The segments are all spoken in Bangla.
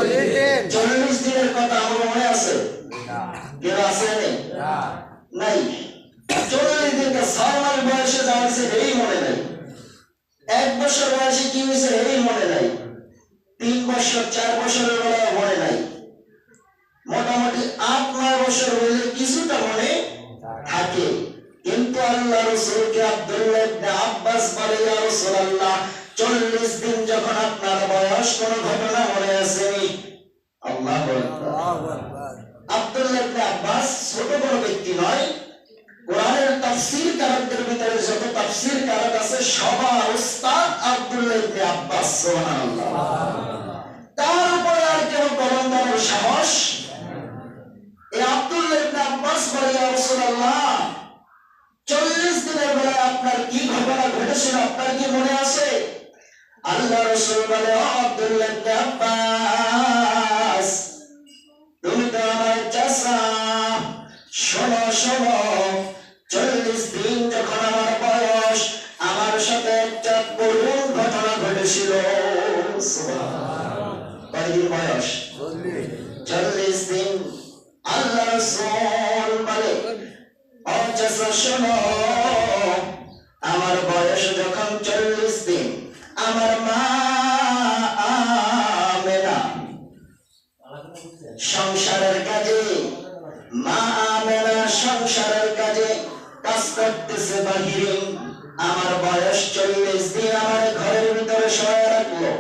40 দিনের কথা আমার মনে আছে? কেউ আছে নাই? 40 দিনকে 6 মাস বয়সে যা হয়েছে এই মনে নাই, 1 বছর বয়সে কি হয়েছে এই মনে নাই, 3 বছর 4 বছরের বেলায় মনে নাই, মোটামুটি 8-9 বছর হইলে কিছুটা মনে থাকে। কিন্তু আল্লাহ রাসূলকে আব্দুল্লাহ ইবনে আব্বাস বলে, ইয়া রাসূলুল্লাহ 40 দিন যখন আপনার বয়স, কোন ঘটনা মনে আসেনি? আল্লাহু আকবার। আব্দুল্লাহ ইবনে আব্বাস ছোট বড় ব্যক্তি নয়, কোরআনের তাফসীর কারকদের ভিতরে যত তাফসীর কারক আছে সবার উস্তাদ আব্দুল্লাহ ইবনে আব্বাস, সুবহানাল্লাহ। তার উপরে আর কেউ কলম ধরার সাহস? এই আব্দুল্লাহ ইবনে আব্বাস বলে, ইয়া রাসূলুল্লাহ 40 দিনের বেলায় আপনার কি ঘটনা ঘটেছিল আপনার কি মনে আছে? আল্লাহ রাসূল বলে, ও আব্দুল্লাহ ইবনে আব্বাস তুমি তো আমার চাচা, শোনো শোনো 40 দিন যখন আমার বয়স, আমার সাথে একটা করুণ ঘটনা ঘটেছিল। কয়দিন বয়স? 40 দিন। আল্লাহ রাসূল বলে, ও চাচা শোনো, আমার বয়স যখন 40 দিন, আমার মা আমেনা সংসারের কাজে, মা আমেনা সংসারের কাজে কাজ করতেছে বাহিরে, আমার বয়স 40 দিন আমার ঘরের ভিতরে শোয়া রাখলো।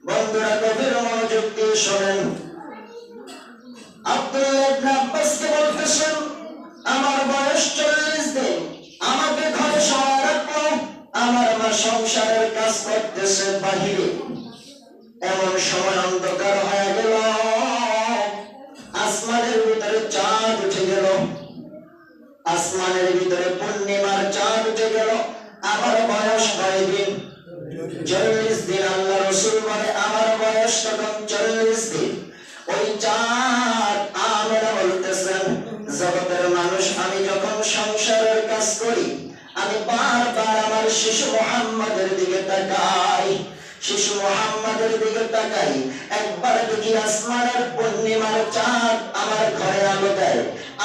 বন্ধুরা গভীর মনোযোগ দিয়ে শোনেন, আব্দুল্লাহ ইবনে আব্বাসকে বলতেছেন আমার বয়স 40 দিন, আমাকে ঘরে শোয়া রাখলো, আমার মা সংসারের কাজ করতেছে বাহিরে। এমন সময় অন্ধকার হয়ে গেল, আসমানের ভিতরে চাঁদ উঠে গেল, আসমানের ভিতরে পূর্ণিমার চাঁদ উঠে গেল। আমার বয়স কয় দিন? 40 দিন। আল্লাহ রাসূল বলে, আমার বয়স তখন 40 দিন। ওই চাঁদ আমেনা বলতেছেন, জগতের মানুষ, আমি যখন সংসারের কাজ করি, আমি বারবার আমার শিশু মুহাম্মাদের দিকে তাকাই, শিশু মুহাম্মাদের দিকে তাকাই, একবার দেখি আসমানের পূর্ণিমার চাঁদ আমার ঘরে আলো দেয়,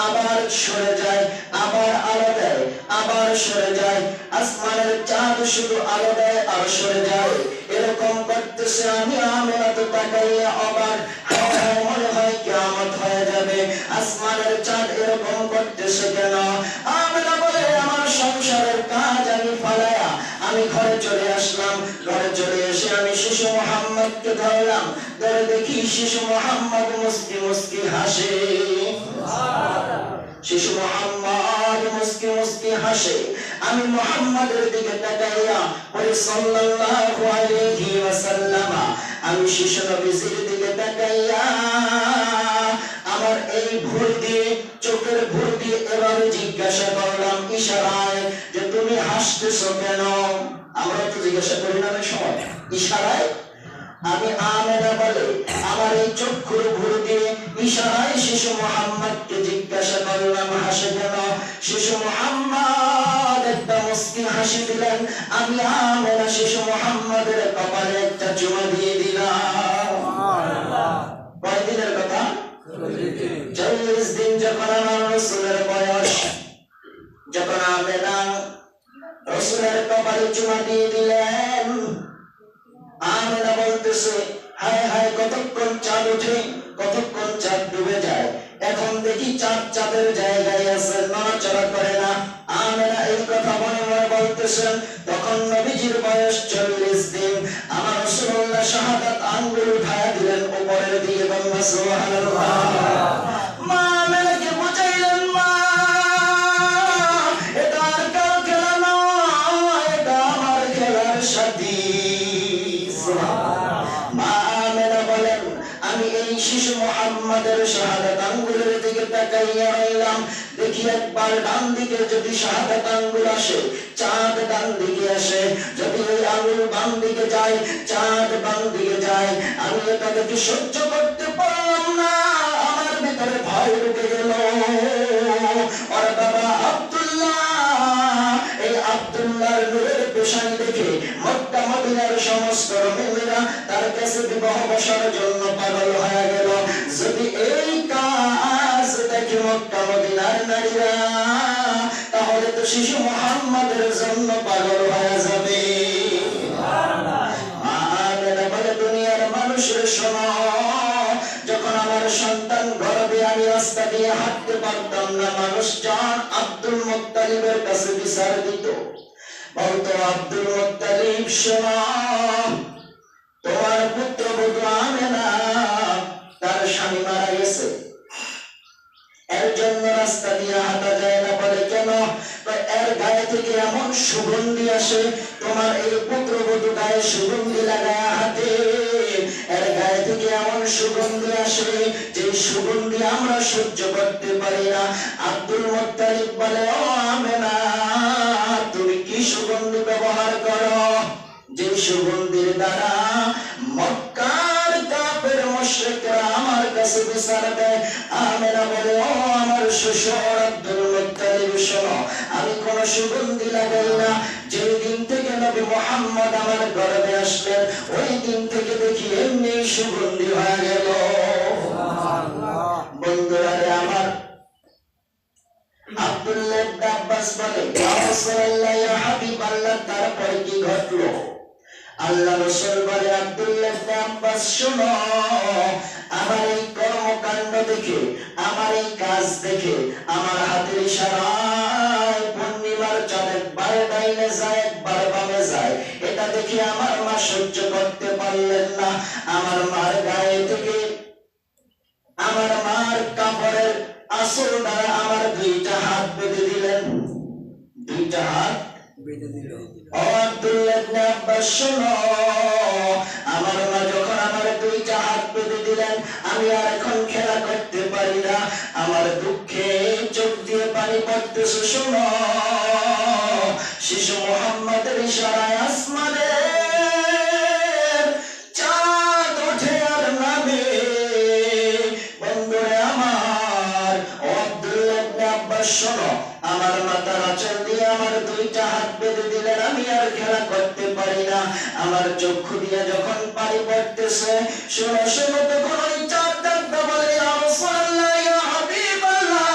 আবার সরে যায়, আবার আলো দেয়, আবার সরে যায়, আসমানের চাঁদ শুধু আলো দেয় আর সরে যায়, এরকম করতেছে। আমি আমেনা তো তাকাইয়া অবাক, মনে হয় কিয়ামত হয়ে যাবে, আসমানের চাঁদ এরকম করতেছে কেন? আমেনা বলে, আমার সংসারের কাজ আমি ফালায়া আমি ঘরে চলে আসলাম, ঘরে চলে এসে আমি শিশু মুহাম্মদকে ধরলাম, ধরে দেখি শিশু মুহাম্মদ মুস্কি মুস্কি হাসে, শিশু মুহাম্মদ মুস্কি মুস্কি হাসে। আমি মুহাম্মাদের দিকে তাকাইয়া বলি সাল্লাল্লাহু আলাইহি ওয়াসাল্লাম, আমি শিশু নবীর দিকে তাকাইয়া আমার এই ভুল দিয়ে, চোখের ভুল দিয়ে এভাবে জিজ্ঞাসা করলাম ইশারায় যে তুমি হাসতেছো কেন? আমরা তো জিজ্ঞাসা করি না সময়, ইশারায়। আমি আমেনা বলে, আমার এই চক্ষুর ভুল দিয়ে ইশারায় শিশু মুহাম্মদকে জিজ্ঞাসা করলাম হাসে কেন? শিশু মুহাম্মদ একটা মুস্কি হাসি দিলেন। আমি আমেনা শিশু মুহাম্মদের কপালে একটা চুমা দিয়ে দিলাম। কয়দিনের কথা? 40 দিন। যখন আমার রাসূলের বয়স, যখন আমেনা রাসূলের কপালে চুমা দিয়ে দিলেন, আমেনা বলতেছে, হায় হায় কতক্ষণ চাঁদ ওঠে, কতক্ষণ চাঁদ ডুবে যায়, এখন দেখি চাঁদ চাঁদের জায়গায় আছে, নড়াচড়া করে না। আমেনা এই কথা মনে মনে বলতেছেন। তখন নবীজির বয়স 40 দিন। আমার রাসূলুল্লাহ শাহাদাত আঙ্গুল উঠায়া দিলেন উপরের দিকে, বললেন সুবহানাল্লাহ। মা আমেনাকে বুঝাইলেন, মা এটা আর কারো খেলা নয়, এটা আমার খেলার সাথী। মা আমেনা বলেন, আমি এই শিশু মুহাম্মাদের শাহাদাত আঙ্গুলের দিকে তাকাইয়া রইলাম, দেখি একবার ডান দিকে যদি শাহাদাত আঙ্গুল আসে, চাঁদ ডান দিকে আসে, যদি ওই আঙ্গুল বাম দিকে যায়, চাঁদ বাম দিকে যায়। আমি এটা দেখে সহ্য করতে পারলাম না, আমার ভিতরে ভয় ঢুকে গেল। ওরে বাবা আব্দুল্লাহ, এই আব্দুল্লাহর নূরের পেশানি দেখে মক্কা মদিনার সমস্ত মুমিনরা নারীরা তার কাছে বিবাহ বসার জন্য পাগল হয়ে গেল। যদি এই কাজ দেখে মক্কা মদিনার নারীরা, তাহলে তো শিশু মুহাম্মাদের জন্য পাগল হয়ে যাবে। বলে দুনিয়ার মানুষের শোনো, যখন আমার সন্তান গর্ভে আমি রাস্তা দিয়ে হাঁটতে পারতাম না, মানুষজন আব্দুল মুত্তালিবের কাছে বিচার দিত, বলতো আব্দুল মুত্তালিব শোনো, তোমার পুত্রবধূ আমেনা তার স্বামী মারা গেছে, এর জন্য রাস্তা দিয়ে হাঁটা যায় না। বলে কেন? এর গায়ে থেকে এমন সুগন্ধি আসে, তোমার এই পুত্রবধূ গায়ে সুগন্ধি লাগায় হাঁটে, এর গায়ে থেকে এমন সুগন্ধি আসে যে সুগন্ধি আমরা সহ্য করতে পারি না। আব্দুল মুত্তালিব বলে, ও আমেনা, তুমি কি সুগন্ধি ব্যবহার করো যে সুগন্ধির দ্বারা মক্কার কাফের মুশরিকরা আমার কাছে বিচার দেয়? আমেনা বলে, ও আমার শ্বশুর আব্দুল মুত্তালিব শোনো, আমি কোন সুগন্ধি লাগাই না। যেই দিন থেকে নবী মুহাম্মদ আমার গর্ভে আসলেন, ওই দিন থেকে দেখি এমনি সুগন্ধি হয়ে গেল। বন্ধুরা আমার, আব্দুল্লাহ ইবনে আব্বাস বলে, ইয়া রাসূলুল্লাহ, ইয়া হাবিবাল্লাহ, তারপরে কি ঘটলো? আল্লাহ রাসূল বলে, আব্দুল্লাহ ইবনে আব্বাস শোনো, আমার এই কর্মকাণ্ড দেখে, আমার এই কাজ দেখে, আমার হাতের ইশারায় পূর্ণিমার চাঁদ একবার ডাইনে যায় একবার বামে যায়, এটা দেখে আমার মা সহ্য করতে পারলেন না। আমার মার গায়ে থেকে, আমার মার কাপড়ের আসল দ্বারা আমার দুইটা হাত বেঁধে দিলেন, দুইটা হাত বেঁধে দিল। ও আব্দুল্লাহ ইবনে আব্বাস শোনো, আমার মা যখন আমার দুইটা হাত বেঁধে দিলেন, আমি আর এখন খেলা করতে পারি না, আমার দুঃখে চোখ দিয়ে পানি পড়তেছে। শোনো, শিশু মুহাম্মাদের ইশারায় আসমানে চাঁদ ওঠে আর নামে। বন্ধুরে আমার, ও আব্দুল্লাহ ইবনে আব্বাস শোনো, আমার মাথার আঁচল দিয়ে আমার দুইটা হাত বেঁধে দিলেন, আমি আর খেলা করতে পারি না, আমার চক্ষু দিয়ে যখন পানি পড়তেছে। শোনো শোনো, তখন ওই চাঁদ ডাকতে বলে, ইয়া রাসূলুল্লাহ, ইয়া হাবিবাল্লাহ,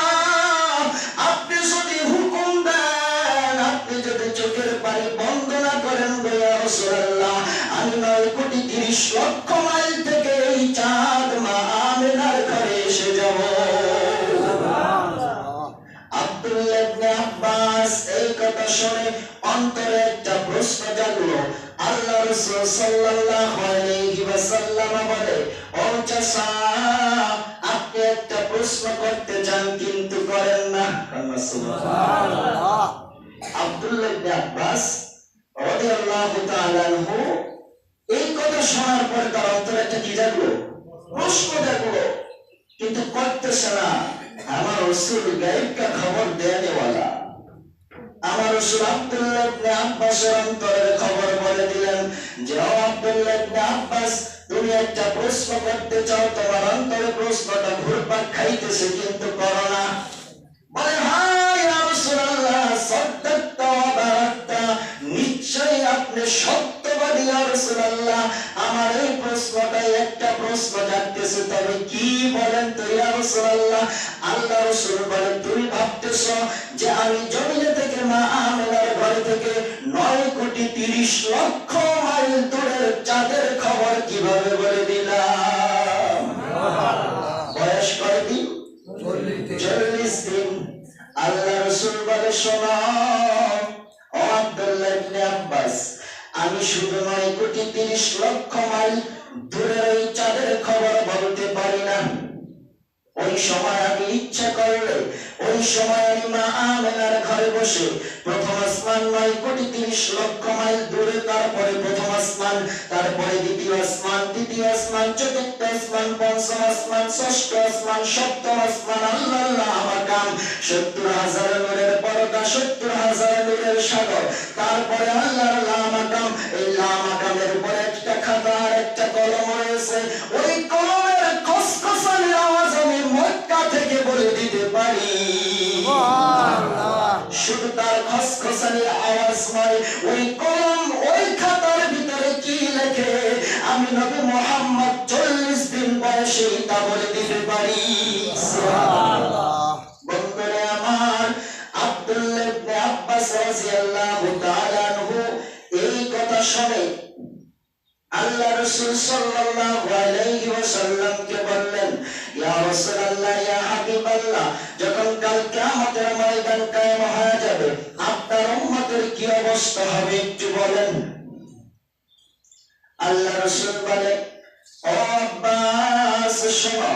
আপনি যদি হুকুম দেন, আপনি যদি চোখের পানি বন্ধ না করেন, ইয়া রাসূলুল্লাহ, আমি 9,30,00,000 মাইল থেকে এই চাঁদ মা আমেনার ঘরে এসে যাব। আব্দুল্লাহ ইবনে আব্বাস এই কথা শুনে অন্তরে একটা প্রশ্ন জাগলো। আল্লাহ রাসূল সাল্লাল্লাহু আলাইহি ওয়াসাল্লাম বলে, ও চাচা, আপনি একটা প্রশ্ন করতে চান কিন্তু করেন না। সুবহানাল্লাহ। আব্দুল্লাহ ইবনে আব্বাস রাদিয়াল্লাহু তাআলা আনহু এই কথা শোনার পর তার অন্তরে একটা কি জাগলো? প্রশ্ন জাগলো, কিন্তু করতেছে না। আমার রাসূল গায়েব কা খবর দেনে ওয়ালা, আমার রাসূল আব্দুল্লাহ ইবনে আব্বাসের অন্তরের খবর বলে দিলেন যে, ও আব্দুল্লাহ ইবনে আব্বাস, তুমি একটা প্রশ্ন করতে চাও, তোমার অন্তরে প্রশ্নটা ঘুরপাক খাইতেছে কিন্তু করো না। বলে, হ্যাঁ ইয়া রাসূলুল্লাহ, সাদ্দাকতা ওয়া বারাকতা, নিশ্চয়ই আপনি সত্যবাদী ইয়া রাসূলুল্লাহ, আমার এই প্রশ্নটাই একটা প্রশ্ন জাগতেছে, তবে কি বলেন তো ইয়া রাসূলুল্লাহ? আল্লাহ রাসূল বলেন, তুমি ভাবতেছো যে আমি জমিনে থেকে মা আমেনার ঘর থেকে 9,30,00,000 মাইল দূরের চাঁদের খবর কিভাবে বলে দিলাম? বয়স কয়দিন? 40 দিন। আল্লাহ রাসূল বলে, শোনো ও আব্দুল্লাহ ইবনে আব্বাস, আমি শুধু 9,30,00,000 মাইল দূরের ওই চাঁদের খবর বলতে পারি না। ওই সময় আমি ইচ্ছা করলে, ওই সময় আমি মা আমেনার ঘরে বসে প্রথম আসমান 9,30,00,000 মাইল দূরে, তারপরে প্রথম আসমান, তারপরে দ্বিতীয় আসমান, তৃতীয় আসমান, চতুর্থ আসমান, পঞ্চম আসমান, ষষ্ঠ আসমান, সপ্তম আসমান, আল্লাহ মাকাম, 70,000 নূরের পর্দা, 70,000 নূরের সাগর, তারপরে আল্লাহর লা মাকাম। এই লা মাকামের উপরে একটা খাতা আর একটা কলম রয়েছে, ওই কলমের খসখসানির আওয়াজ আমি মক্কা থেকে বলে দিতে পারি। শুধু তার খসখসানির আওয়াজ নয়, ওই কলম ওই খাতার ভিতরে কি লেখে আমি নবী মুহাম্মদ 40 দিন বয়সে তা বলে দিতে পারি। সুবহানাল্লাহ। বন্ধুরা আমার, আব্দুল্লাহ ইবনে আব্বাস রাদিয়াল্লাহু তাআলা আনহু এই কথা শুনে আল্লাহ রাসূল সাল্লাল্লাহু আলাইহি ওয়াসাল্লামকে বললেন, ইয়া রাসূলুল্লাহ, ইয়া হাবিবাল্লাহ, যখন কাল কিয়ামতের ময়দান কায়েম হয়ে যাবে আপনার উম্মতের কি অবস্থা হবে একটু বলেন। আল্লাহ রাসূল বলে, ও আব্বাস শোনো,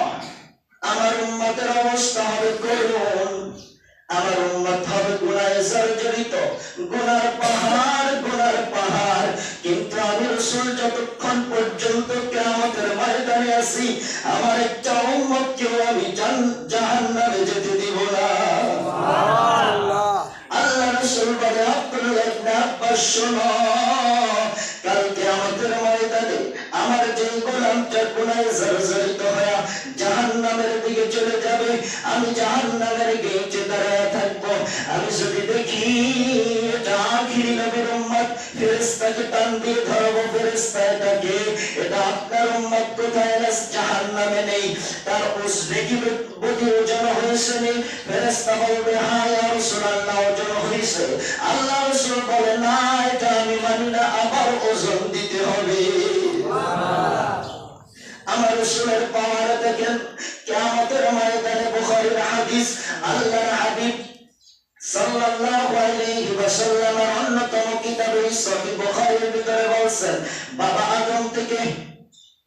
আমার উম্মতের অবস্থা হবে করুন, আমার উম্মত হবে গুনাহে জর্জরিত, গুনার পাহাড়। কিন্তু আমি রাসূল যতক্ষণ পর্যন্ত কিয়ামতের ময়দানে আছি, আমার একটা উম্মতকেও আমি জাহান্নামে যেতে দিব না। সুবহানাল্লাহ। আল্লাহ রাসূল বলে, আব্দুল্লাহ ইবনে আব্বাস শোনো, কাল কিয়ামতের ময়দানে আমার যে গোলামটা গুনাহে জর্জরিত হয়ে জাহান্নামের দিকে চলে যাবে, আমি জাহান্নামের গেটে দাঁড়ায় থাকবো। আমি যদি দেখি এটা আখিরি নবীর উম্মত, ফেরেশতাকে টান দিয়ে ধরবো, ফেরেশতা এটাকে, এটা আপনার উম্মত কোথায় না, জাহান্নামে নেই, তার নেকি বুদ্ধি ওজন হয়েছে নেই। ফেরেশতা বলবে, হ্যাঁ ইয়া রাসূলুল্লাহ, ওজন হয়েছে। আল্লাহ রাসূল বলে, না এটা আমি মানি না, আবার ওজন দিতে হবে। আমার রাসূলের পাওয়ার দেখেন, কিয়ামতের ময়দানে, বুখারীর হাদিস, আল্লাহর হাবিব সাল্লাল্লাহু আলাইহি ওয়াসাল্লামের অন্যতম কিতাবে সহিহ বুখারীর ভিতরে বলছেন, বাবা আদম থেকে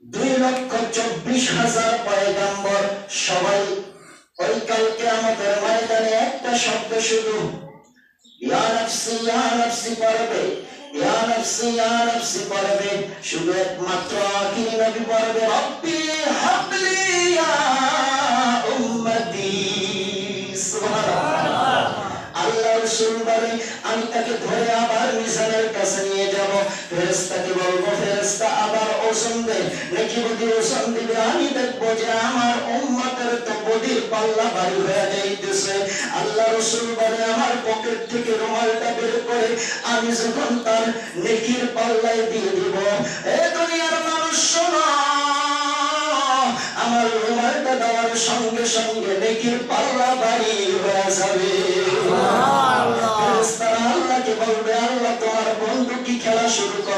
2,24,000 পয়গম্বর সবাই ওই কাল কিয়ামতের ময়দানে একটা শব্দ শুধু ইয়া নাফসি পড়বে, ইয়া নাফসি পড়বে, শুধু একমাত্র আখিরি নবী পড়বে, রব্বি হাবলি ইয়া উম্মতি। সুবহানাল্লাহ। আল্লাহ রাসূল বলে, আমি তাকে ধরে আবার মিজানের কাছে নিয়ে যাব, ফেরেশতাকে বলবো, ফেরেশতা আবার ওজন দে, নেকি বুদ্ধি ওজন দিবে। আমি দেখবো যে আমার উম্মতের তো বদির পাল্লা ভারী হয়ে যাইতেছে। আল্লাহ রাসূল বলে, আমার পকেট থেকে রুমালটা বের করে আমি যখন তার নেকির পাল্লায় দিয়ে দিব, এ দুনিয়ার মানুষ শোনো, আমার রুমালটা দেওয়ার সঙ্গে সঙ্গে নেকির পাল্লা ভারী হয়ে যাবে। ফেরেশতারা আল্লাহকে বলবে, আল্লাহ তোমার বন্ধু কি খেলা শুরু করে